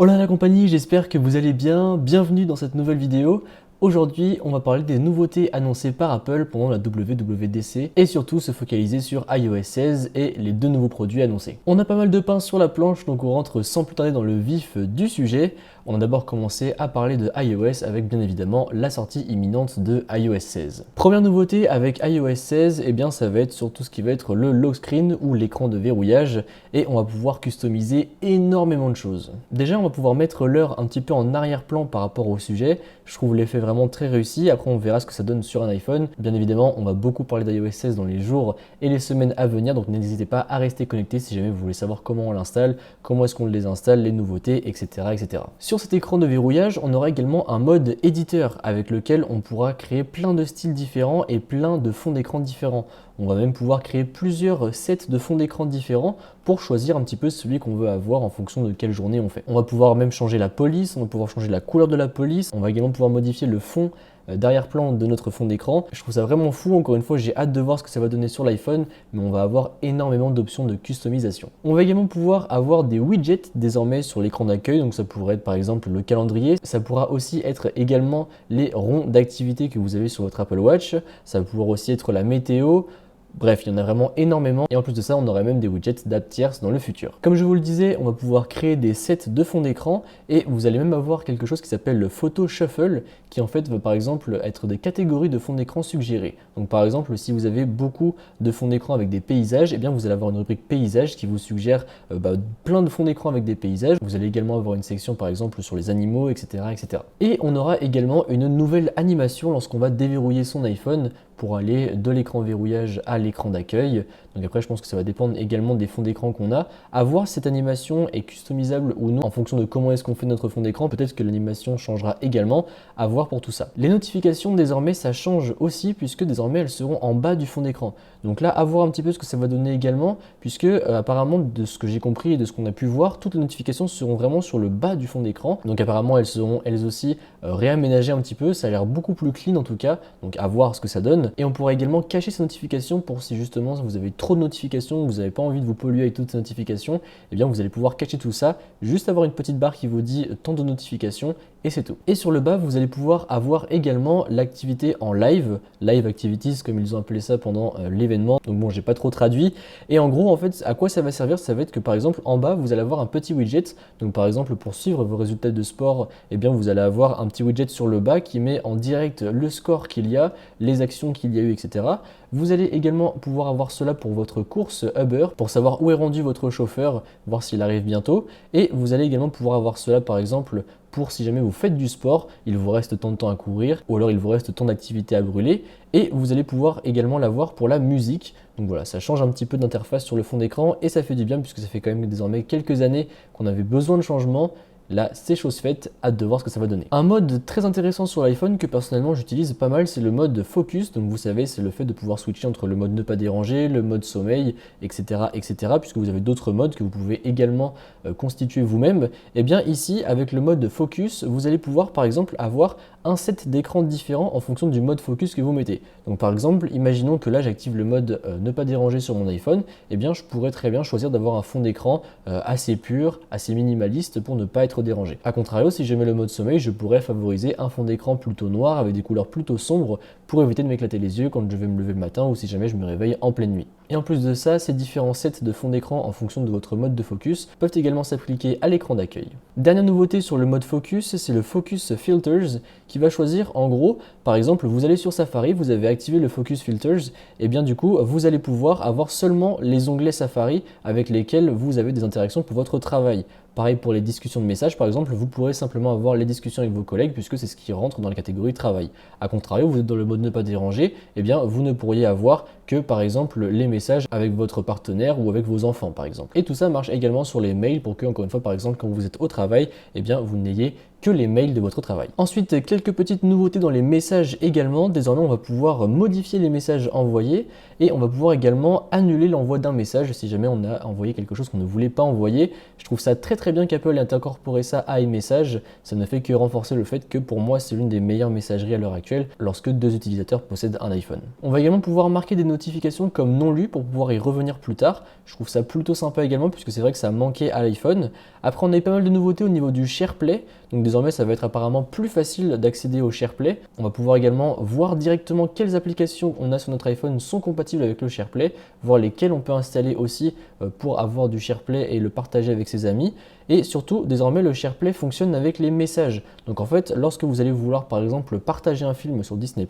Hola la compagnie, j'espère que vous allez bien. Bienvenue dans cette nouvelle vidéo. Aujourd'hui, on va parler des nouveautés annoncées par Apple pendant la WWDC et surtout se focaliser sur iOS 16 et les deux nouveaux produits annoncés. On a pas mal de pain sur la planche, donc on rentre sans plus tarder dans le vif du sujet. On a d'abord commencé à parler de iOS avec bien évidemment la sortie imminente de iOS 16. Première nouveauté avec iOS 16, eh bien ça va être sur tout ce qui va être le lock screen ou l'écran de verrouillage et on va pouvoir customiser énormément de choses. Déjà, on va pouvoir mettre l'heure un petit peu en arrière-plan par rapport au sujet. Je trouve l'effet vraiment très réussi. Après, on verra ce que ça donne sur un iPhone. Bien évidemment, on va beaucoup parler d'iOS 16 dans les jours et les semaines à venir, donc n'hésitez pas à rester connecté si jamais vous voulez savoir comment on l'installe, comment est-ce qu'on le désinstalle, les nouveautés, etc., etc. Sur cet écran de verrouillage, on aura également un mode éditeur avec lequel on pourra créer plein de styles différents et plein de fonds d'écran différents. On va même pouvoir créer plusieurs sets de fonds d'écran différents pour choisir un petit peu celui qu'on veut avoir en fonction de quelle journée on fait. On va pouvoir même changer la police, on va pouvoir changer la couleur de la police, on va également pouvoir modifier le fond d'arrière-plan de notre fond d'écran. Je trouve ça vraiment fou, encore une fois j'ai hâte de voir ce que ça va donner sur l'iPhone, mais on va avoir énormément d'options de customisation. On va également pouvoir avoir des widgets désormais sur l'écran d'accueil, donc ça pourrait être par exemple le calendrier, ça pourra aussi être également les ronds d'activité que vous avez sur votre Apple Watch, ça pourra aussi être la météo. Bref, il y en a vraiment énormément et en plus de ça, on aurait même des widgets d'app tierces dans le futur. Comme je vous le disais, on va pouvoir créer des sets de fond d'écran et vous allez même avoir quelque chose qui s'appelle le Photo Shuffle qui en fait va par exemple être des catégories de fond d'écran suggérées. Donc par exemple, si vous avez beaucoup de fonds d'écran avec des paysages, eh bien vous allez avoir une rubrique paysages qui vous suggère plein de fonds d'écran avec des paysages. Vous allez également avoir une section par exemple sur les animaux, etc., etc. Et on aura également une nouvelle animation lorsqu'on va déverrouiller son iPhone pour aller de l'écran verrouillage à l'écran d'accueil. Donc après, je pense que ça va dépendre également des fonds d'écran qu'on a. À voir si cette animation est customisable ou non en fonction de comment est-ce qu'on fait notre fond d'écran. Peut-être que l'animation changera également. À voir pour tout ça. Les notifications, désormais, ça change aussi puisque désormais, elles seront en bas du fond d'écran. Donc là, à voir un petit peu ce que ça va donner également puisque apparemment, de ce que j'ai compris et de ce qu'on a pu voir, toutes les notifications seront vraiment sur le bas du fond d'écran. Donc apparemment, elles seront elles aussi réaménagées un petit peu. Ça a l'air beaucoup plus clean en tout cas. Donc à voir ce que ça donne. Et on pourra également cacher ces notifications pour si justement vous avez trop de notifications, vous n'avez pas envie de vous polluer avec toutes ces notifications, eh bien vous allez pouvoir cacher tout ça, juste avoir une petite barre qui vous dit tant de notifications et c'est tout. Et sur le bas, vous allez pouvoir avoir également l'activité en live, live activities comme ils ont appelé ça pendant l'événement. Donc bon, j'ai pas trop traduit. Et en gros, en fait, à quoi ça va servir? Ça va être que par exemple en bas, vous allez avoir un petit widget. Donc par exemple, pour suivre vos résultats de sport, eh bien vous allez avoir un petit widget sur le bas qui met en direct le score qu'il y a, les actions qu'il y a eu, etc. Vous allez également pouvoir avoir cela pour votre course Uber, pour savoir où est rendu votre chauffeur, voir s'il arrive bientôt. Et vous allez également pouvoir avoir cela par exemple pour si jamais vous faites du sport, il vous reste tant de temps à courir ou alors il vous reste tant d'activités à brûler. Et vous allez pouvoir également l'avoir pour la musique. Donc voilà, ça change un petit peu d'interface sur le fond d'écran et ça fait du bien puisque ça fait quand même désormais quelques années qu'on avait besoin de changement. Là, c'est chose faite, hâte de voir ce que ça va donner. Un mode très intéressant sur l'iPhone que personnellement j'utilise pas mal, c'est le mode focus. Donc vous savez, c'est le fait de pouvoir switcher entre le mode ne pas déranger, le mode sommeil, etc. etc. puisque vous avez d'autres modes que vous pouvez également constituer vous-même. Et bien ici, avec le mode focus, vous allez pouvoir par exemple avoir un set d'écrans différents en fonction du mode focus que vous mettez. Donc par exemple, imaginons que là j'active le mode ne pas déranger sur mon iPhone, et bien je pourrais très bien choisir d'avoir un fond d'écran assez pur, assez minimaliste pour ne pas être dérangé. A contrario, si je mets le mode sommeil, je pourrais favoriser un fond d'écran plutôt noir avec des couleurs plutôt sombres pour éviter de m'éclater les yeux quand je vais me lever le matin ou si jamais je me réveille en pleine nuit. Et en plus de ça, ces différents sets de fond d'écran en fonction de votre mode de focus peuvent également s'appliquer à l'écran d'accueil. Dernière nouveauté sur le mode focus, c'est le Focus Filters qui va choisir en gros, par exemple, vous allez sur Safari, vous avez activé le Focus Filters, et bien du coup, vous allez pouvoir avoir seulement les onglets Safari avec lesquels vous avez des interactions pour votre travail. Pareil pour les discussions de messages, par exemple, vous pourrez simplement avoir les discussions avec vos collègues puisque c'est ce qui rentre dans la catégorie travail. A contrario, vous êtes dans le mode ne pas déranger, eh bien vous ne pourriez avoir que par exemple les messages avec votre partenaire ou avec vos enfants par exemple. Et tout ça marche également sur les mails pour que, encore une fois, par exemple, quand vous êtes au travail, eh bien vous n'ayez que les mails de votre travail. Ensuite, quelques petites nouveautés dans les messages également. Désormais, on va pouvoir modifier les messages envoyés et on va pouvoir également annuler l'envoi d'un message si jamais on a envoyé quelque chose qu'on ne voulait pas envoyer. Je trouve ça très bien qu'Apple ait incorporé ça à iMessage. Ça ne fait que renforcer le fait que pour moi, c'est l'une des meilleures messageries à l'heure actuelle lorsque deux utilisateurs possèdent un iPhone. On va également pouvoir marquer des notifications comme non lues pour pouvoir y revenir plus tard. Je trouve ça plutôt sympa également puisque c'est vrai que ça manquait à l'iPhone. Après, on a eu pas mal de nouveautés au niveau du SharePlay. Donc désormais, ça va être apparemment plus facile d'accéder au SharePlay. On va pouvoir également voir directement quelles applications on a sur notre iPhone sont compatibles avec le SharePlay, voir lesquelles on peut installer aussi pour avoir du SharePlay et le partager avec ses amis. Et surtout, désormais, le SharePlay fonctionne avec les messages. Donc en fait, lorsque vous allez vouloir par exemple partager un film sur Disney+,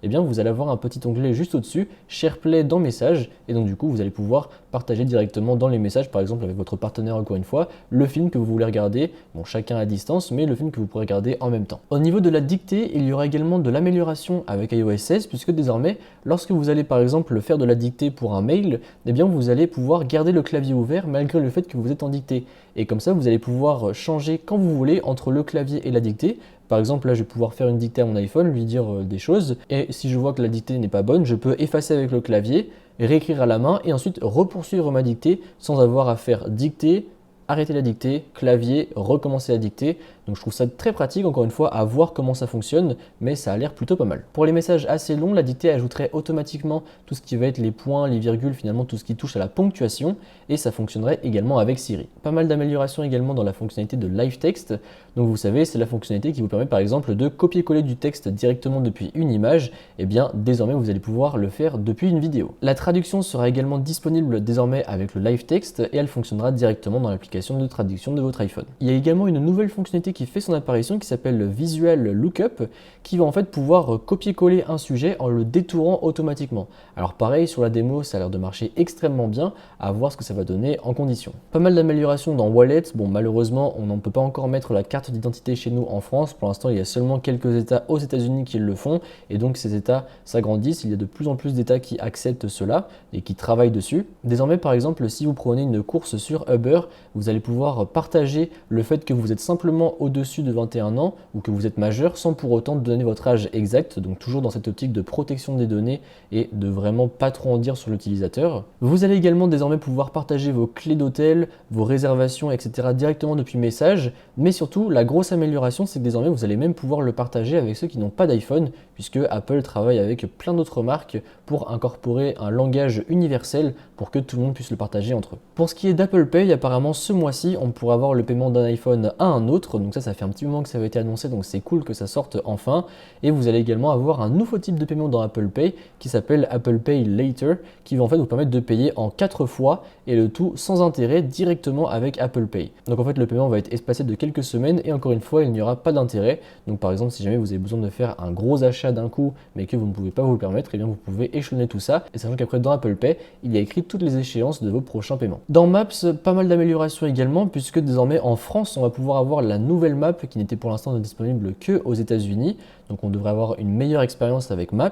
eh bien vous allez avoir un petit onglet juste au-dessus, SharePlay dans Messages, et donc du coup vous allez pouvoir partager directement dans les messages, par exemple avec votre partenaire encore une fois, le film que vous voulez regarder, bon chacun à distance, mais le film que vous pourrez regarder en même temps. Au niveau de la dictée, il y aura également de l'amélioration avec iOS 16, puisque désormais, lorsque vous allez par exemple faire de la dictée pour un mail, eh bien vous allez pouvoir garder le clavier ouvert malgré le fait que vous êtes en dictée. Et comme ça, vous allez pouvoir changer quand vous voulez entre le clavier et la dictée. Par exemple, là, je vais pouvoir faire une dictée à mon iPhone, lui dire des choses. Et si je vois que la dictée n'est pas bonne, je peux effacer avec le clavier, réécrire à la main et ensuite repoursuivre ma dictée sans avoir à faire dictée, arrêter la dictée, clavier, recommencer la dictée. Donc je trouve ça très pratique, encore une fois, à voir comment ça fonctionne, mais ça a l'air plutôt pas mal. Pour les messages assez longs, la dictée ajouterait automatiquement tout ce qui va être les points, les virgules, finalement tout ce qui touche à la ponctuation, et ça fonctionnerait également avec Siri. Pas mal d'améliorations également dans la fonctionnalité de Live Text. Donc vous savez, c'est la fonctionnalité qui vous permet par exemple de copier-coller du texte directement depuis une image. Et bien désormais vous allez pouvoir le faire depuis une vidéo. La traduction sera également disponible désormais avec le Live Text et elle fonctionnera directement dans l'application de traduction de votre iPhone. Il y a également une nouvelle fonctionnalité qui fait son apparition qui s'appelle le Visual Lookup, qui va en fait pouvoir copier-coller un sujet en le détourant automatiquement. Alors pareil, sur la démo, ça a l'air de marcher extrêmement bien, à voir ce que ça va donner en condition. Pas mal d'améliorations dans Wallet. Bon, malheureusement, on n'en peut pas encore mettre la carte d'identité chez nous en France. Pour l'instant, il y a seulement quelques États aux États-Unis qui le font, et donc ces États s'agrandissent. Il y a de plus en plus d'États qui acceptent cela et qui travaillent dessus. Désormais, par exemple, si vous prenez une course sur Uber, vous allez pouvoir partager le fait que vous êtes simplement au-dessus de 21 ans ou que vous êtes majeur sans pour autant donner votre âge exact, donc toujours dans cette optique de protection des données et de vraiment pas trop en dire sur l'utilisateur. Vous allez également désormais pouvoir partager vos clés d'hôtel, vos réservations, etc. directement depuis Message, mais surtout la grosse amélioration c'est que désormais vous allez même pouvoir le partager avec ceux qui n'ont pas d'iPhone, puisque Apple travaille avec plein d'autres marques pour incorporer un langage universel pour que tout le monde puisse le partager entre eux. Pour ce qui est d'Apple Pay, apparemment ce mois-ci on pourra avoir le paiement d'un iPhone à un autre, donc ça fait un petit moment que ça avait été annoncé, donc c'est cool que ça sorte enfin. Et vous allez également avoir un nouveau type de paiement dans Apple Pay qui s'appelle Apple Pay Later, qui va en fait vous permettre de payer en 4 fois et le tout sans intérêt directement avec Apple Pay. Donc en fait le paiement va être espacé de quelques semaines et encore une fois il n'y aura pas d'intérêt. Donc par exemple si jamais vous avez besoin de faire un gros achat d'un coup mais que vous ne pouvez pas vous le permettre, et bien vous pouvez échelonner tout ça, et sachant qu'après dans Apple Pay il y a écrit toutes les échéances de vos prochains paiements. Dans Maps, pas mal d'améliorations également, puisque désormais en France on va pouvoir avoir la nouvelle map qui n'était pour l'instant disponible que aux États-Unis. Donc on devrait avoir une meilleure expérience avec Maps,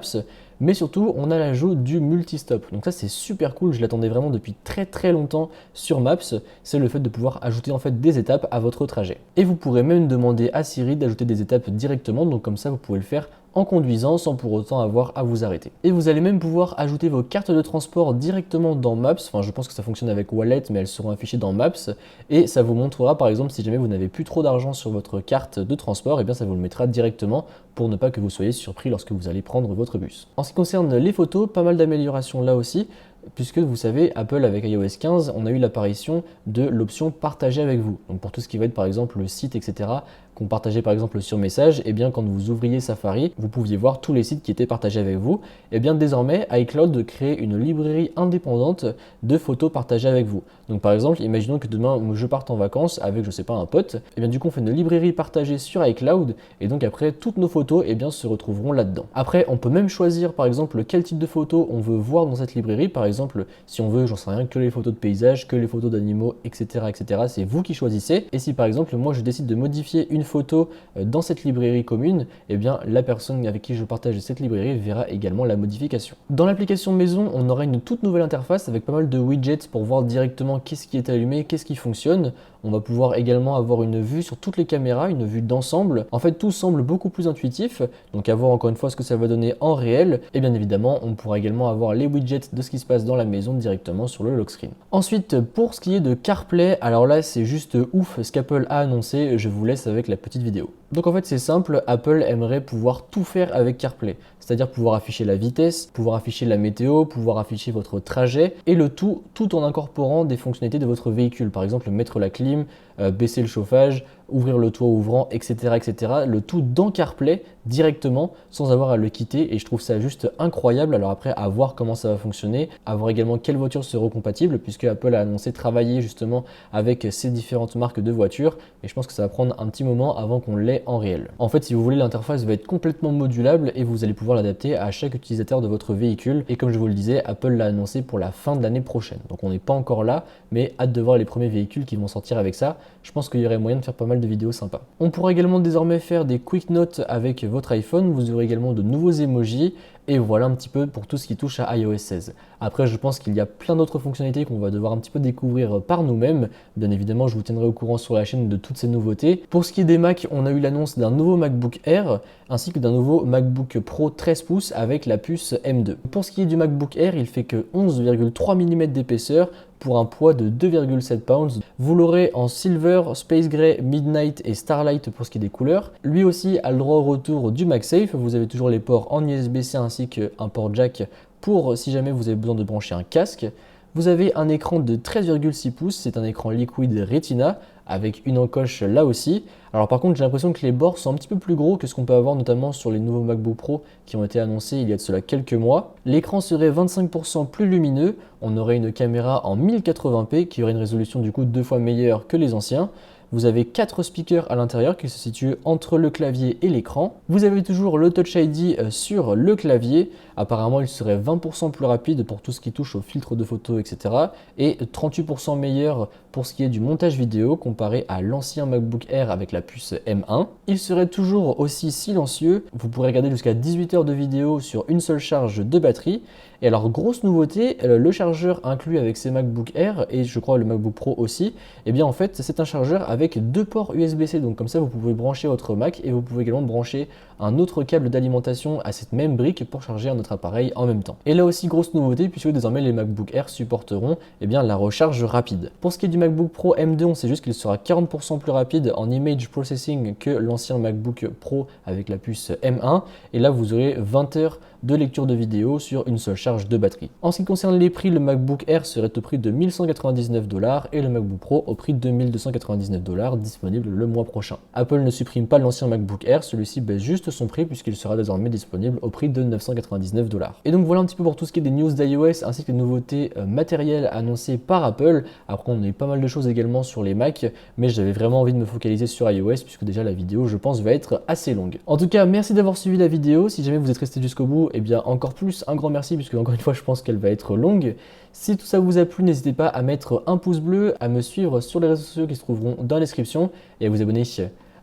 mais surtout on a l'ajout du multistop. Donc ça c'est super cool, je l'attendais vraiment depuis très longtemps sur Maps, c'est le fait de pouvoir ajouter en fait des étapes à votre trajet. Et vous pourrez même demander à Siri d'ajouter des étapes directement, donc comme ça vous pouvez le faire en conduisant sans pour autant avoir à vous arrêter. Et vous allez même pouvoir ajouter vos cartes de transport directement dans Maps, enfin je pense que ça fonctionne avec Wallet mais elles seront affichées dans Maps et ça vous montrera par exemple si jamais vous n'avez plus trop d'argent sur votre carte de transport, et bien ça vous le mettra directement pour ne pas que vous soyez surpris lorsque vous allez prendre votre bus. En ce qui concerne les photos, pas mal d'améliorations là aussi, puisque vous savez, Apple avec iOS 15, on a eu l'apparition de l'option partager avec vous. Donc pour tout ce qui va être par exemple le site, etc., qu'on partageait par exemple sur Message, et bien quand vous ouvriez Safari, vous pouviez voir tous les sites qui étaient partagés avec vous. Et bien désormais, iCloud crée une librairie indépendante de photos partagées avec vous. Donc par exemple, imaginons que demain je parte en vacances avec je sais pas un pote, et bien du coup on fait une librairie partagée sur iCloud, et donc après toutes nos photos et bien se retrouveront là-dedans. Après on peut même choisir par exemple quel type de photos on veut voir dans cette librairie. Par exemple, si on veut, j'en sais rien, que les photos de paysages, que les photos d'animaux, etc., etc., c'est vous qui choisissez. Et si par exemple moi je décide de modifier une photo dans cette librairie commune, eh bien la personne avec qui je partage cette librairie verra également la modification. Dans l'application maison, on aura une toute nouvelle interface avec pas mal de widgets pour voir directement qu'est-ce qui est allumé, qu'est-ce qui fonctionne. On va pouvoir également avoir une vue sur toutes les caméras, une vue d'ensemble. En fait, tout semble beaucoup plus intuitif, donc à voir encore une fois ce que ça va donner en réel. Et bien évidemment, on pourra également avoir les widgets de ce qui se passe dans la maison directement sur le lock screen. Ensuite, pour ce qui est de CarPlay, alors là, c'est juste ouf ce qu'Apple a annoncé. Je vous laisse avec la petite vidéo. Donc en fait, c'est simple, Apple aimerait pouvoir tout faire avec CarPlay. C'est-à-dire pouvoir afficher la vitesse, pouvoir afficher la météo, pouvoir afficher votre trajet, et le tout en incorporant des fonctionnalités de votre véhicule. Par exemple, mettre la clim, baisser le chauffage, ouvrir le toit ouvrant, etc., etc. Le tout dans CarPlay directement sans avoir à le quitter, et je trouve ça juste incroyable. Alors après, à voir comment ça va fonctionner, à voir également quelles voitures seront compatibles, puisque Apple a annoncé travailler justement avec ces différentes marques de voitures, et je pense que ça va prendre un petit moment avant qu'on l'ait en réel. En fait, si vous voulez, l'interface va être complètement modulable et vous allez pouvoir l'adapter à chaque utilisateur de votre véhicule, et comme je vous le disais, Apple l'a annoncé pour la fin de l'année prochaine. Donc on n'est pas encore là, mais hâte de voir les premiers véhicules qui vont sortir avec ça. Je pense qu'il y aurait moyen de faire pas mal de vidéos sympas. On pourra également désormais faire des quick notes avec votre iPhone. Vous aurez également de nouveaux emojis. Et voilà un petit peu pour tout ce qui touche à iOS 16. Après, je pense qu'il y a plein d'autres fonctionnalités qu'on va devoir un petit peu découvrir par nous-mêmes. Bien évidemment, je vous tiendrai au courant sur la chaîne de toutes ces nouveautés. Pour ce qui est des Mac, on a eu l'annonce d'un nouveau MacBook Air ainsi que d'un nouveau MacBook Pro 13 pouces avec la puce M2. Pour ce qui est du MacBook Air, il fait que 11,3 mm d'épaisseur pour un poids de 2,7 pounds. Vous l'aurez en Silver, Space Gray, Midnight et Starlight pour ce qui est des couleurs. Lui aussi a le droit au retour du MagSafe. Vous avez toujours les ports en USB-C ainsi qu'un port jack pour si jamais vous avez besoin de brancher un casque. Vous avez un écran de 13,6 pouces, c'est un écran Liquid Retina avec une encoche là aussi. Alors par contre, j'ai l'impression que les bords sont un petit peu plus gros que ce qu'on peut avoir notamment sur les nouveaux MacBook Pro qui ont été annoncés il y a de cela quelques mois. L'écran serait 25% plus lumineux, on aurait une caméra en 1080p qui aurait une résolution du coup 2 fois meilleure que les anciens. Vous avez 4 speakers à l'intérieur qui se situent entre le clavier et l'écran. Vous avez toujours le Touch ID sur le clavier. Apparemment, il serait 20% plus rapide pour tout ce qui touche au filtre de photos, etc. Et 38% meilleur pour ce qui est du montage vidéo comparé à l'ancien MacBook Air avec la puce M1. Il serait toujours aussi silencieux. Vous pourrez regarder jusqu'à 18 heures de vidéo sur une seule charge de batterie. Et alors, grosse nouveauté, le chargeur inclus avec ces MacBook Air et je crois le MacBook Pro aussi, eh bien en fait, c'est un chargeur avec 2 ports USB-C. Donc comme ça, vous pouvez brancher votre Mac et vous pouvez également brancher un autre câble d'alimentation à cette même brique pour charger un autre appareil en même temps. Et là aussi, grosse nouveauté puisque désormais les MacBook Air supporteront la recharge rapide. Pour ce qui est du MacBook Pro M2, on sait juste qu'il sera 40% plus rapide en image processing que l'ancien MacBook Pro avec la puce M1. Et là, vous aurez 20 heures de lecture de vidéo sur une seule charge de batterie. En ce qui concerne les prix, le MacBook Air serait au prix de 1199 $ et le MacBook Pro au prix de 2299 $, disponible le mois prochain. Apple ne supprime pas l'ancien MacBook Air, celui-ci baisse juste son prix puisqu'il sera désormais disponible au prix de 999 $. Et donc voilà un petit peu pour tout ce qui est des news d'iOS ainsi que des nouveautés matérielles annoncées par Apple. Après, on a eu pas mal de choses également sur les Mac, mais j'avais vraiment envie de me focaliser sur iOS puisque déjà la vidéo, je pense, va être assez longue. En tout cas, merci d'avoir suivi la vidéo. Si jamais vous êtes resté jusqu'au bout, eh bien encore plus un grand merci puisque encore une fois je pense qu'elle va être longue. Si tout ça vous a plu, n'hésitez pas à mettre un pouce bleu, à me suivre sur les réseaux sociaux qui se trouveront dans la description et à vous abonner.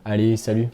Allez, salut!